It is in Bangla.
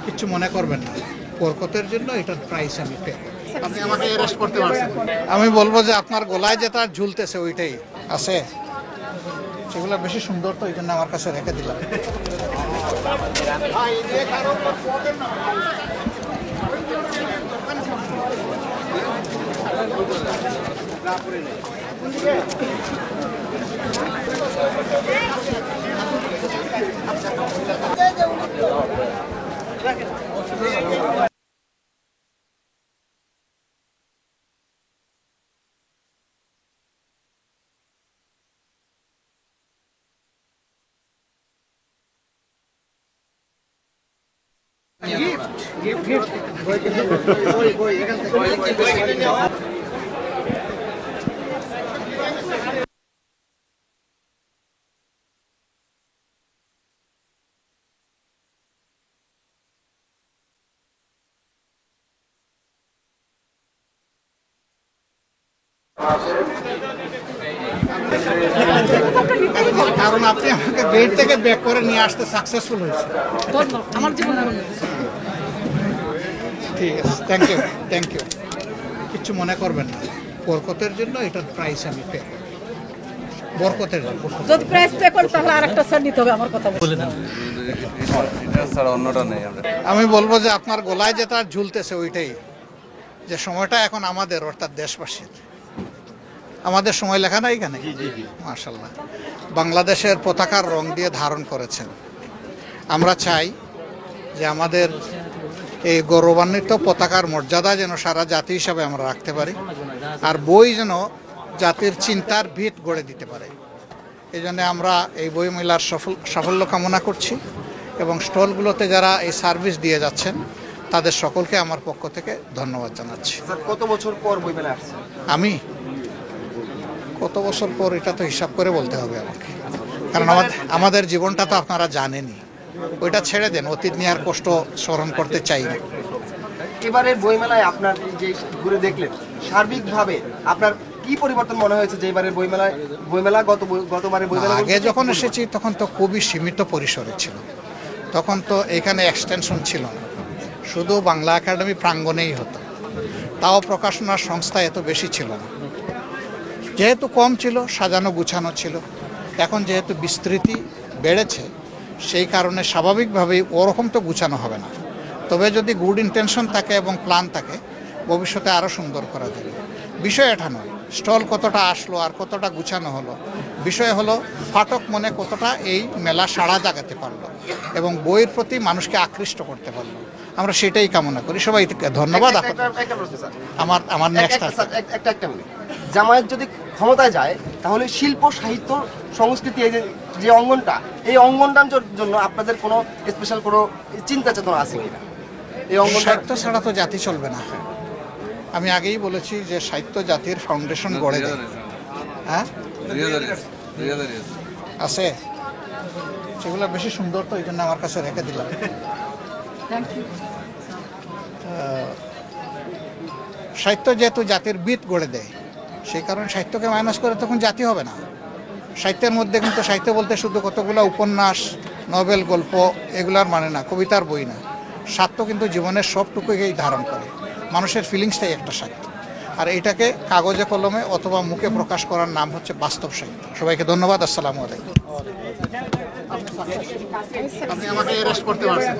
কিছু মনে করবেন না, বরকতের জন্য এটার প্রাইস আমি পে করব। আপনি আমাকে অ্যারেস্ট করতে পারছেন। আমি বলবো যে আপনার গলায় যেটা ঝুলতেছে ওইটাই আছে, সেগুলো বেশি সুন্দর, তো এই জন্য আমার কাছে রেখে দিলাম। কারণ আপনি আমাকে গেট থেকে ব্যাক করে নিয়ে আসতে সাকসেসফুল হয়েছে আমার জীবনে। ঠিক আছে, থ্যাংক ইউ। কিছু মনে করবেন না, বরকতের জন্য এটার প্রাইস আমি পে করব। বরকতের যদি প্রাইস পে করি তাহলে আরেকটা স্যার নিতে হবে, আমার কথা বলে দেন। এটা ছাড়া অন্যটা নেই। আমি বলবো যে আপনার গলায় যেটা ঝুলতেছে ওইটাই, যে সময়টা এখন আমাদের, অর্থাৎ দেশবাসীর। আমাদের সময় লেখা না এখানে, মাশাআল্লাহ, বাংলাদেশের পতাকার রং দিয়ে ধারণ করেছেন। আমরা চাই যে আমাদের এই গৌরবান্বিত পতাকার মর্যাদা যেন সারা জাতি হিসাবে আমরা রাখতে পারি, আর বই যেন জাতির চিন্তার ভিত গড়ে দিতে পারে। এই জন্য আমরা এই বই মেলার সাফল্য কামনা করছি, এবং স্টলগুলোতে যারা এই সার্ভিস দিয়ে যাচ্ছেন তাদের সকলকে আমার পক্ষ থেকে ধন্যবাদ জানাচ্ছি। কত বছর পর বই মেলা আসছে? আমি কত বছর পর এটা তো হিসাব করে বলতে হবে আমাকে, কারণ আমাদের জীবনটা তো আপনারা জানেনই। ওইটা ছেড়ে দেন, অতীত নিয়ে আর কষ্ট স্মরণ করতে চাই না। এবারের বইমেলায় আপনার যে ঘুরে দেখলেন, সার্বিকভাবে আপনার কি পরিবর্তন মনে হয়েছে? যে এবারের বইমেলা গতবারের বইমেলা আগে যখন এসেছি তখন তো খুবই সীমিত পরিসরে ছিল, তখন তো এখানে এক্সটেনশন ছিল না, শুধু বাংলা একাডেমি প্রাঙ্গণেই হতো, তাও প্রকাশনার সংস্থা এত বেশি ছিল না। যেহেতু কম ছিল, সাজানো গুছানো ছিল। এখন যেহেতু বিস্তৃতি বেড়েছে, সেই কারণে স্বাভাবিকভাবেই ওরকম তো গুছানো হবে না, তবে যদি গুড ইন্টেনশন থাকে এবং প্ল্যান থাকে, ভবিষ্যতে আরও সুন্দর করা যাবে। বিষয় এটা নয় স্টল কতটা আসলো আর কতটা গুছানো হলো, বিষয় হলো পাঠক মনে কতটা এই মেলা সাড়া জাগাতে পারলো এবং বইয়ের প্রতি মানুষকে আকৃষ্ট করতে পারলো। আমরা সেটাই কামনা করি। সবাই ধন্যবাদ। আমার নেক্সট একটা মিনিট। জামায়াত যদি ক্ষমতায় যায় তাহলে শিল্প, সাহিত্য, সংস্কৃতি, যে অঙ্গনটা, এই অঙ্গনটার জন্য আপনাদের কোনো স্পেশাল কোনো চিন্তা চেতনা আছে কিনা? এই অঙ্গন সাহিত্য ছাড়া তো জাতি চলবে না। আমি আগেই বলেছি যে সাহিত্য জাতির ফাউন্ডেশন গড়ে দেয়। হ্যাঁ, আছে, সেগুলো বেশি সুন্দর, তো এই জন্য আমার কাছে রেখে দিলাম। সাহিত্য যেহেতু জাতির ভিত গড়ে দেয়, সেই কারণে সাহিত্যকে মাইনাস করে তখন জাতি হবে না। সাহিত্যের মধ্যে কিন্তু সাহিত্য বলতে শুধু কতগুলো উপন্যাস, নভেল, গল্প এগুলার মানে না, কবিতার বই না। সাহিত্য কিন্তু জীবনের সবটুকুকেই ধারণ করে, মানুষের ফিলিংসটাই একটা সাহিত্য, আর এইটাকে কাগজে কলমে অথবা মুখে প্রকাশ করার নাম হচ্ছে বাস্তব সাহিত্য। সবাইকে ধন্যবাদ। আসসালামু আলাইকুম। আপনি আমাকে অ্যারেস্ট করতে পারছেন।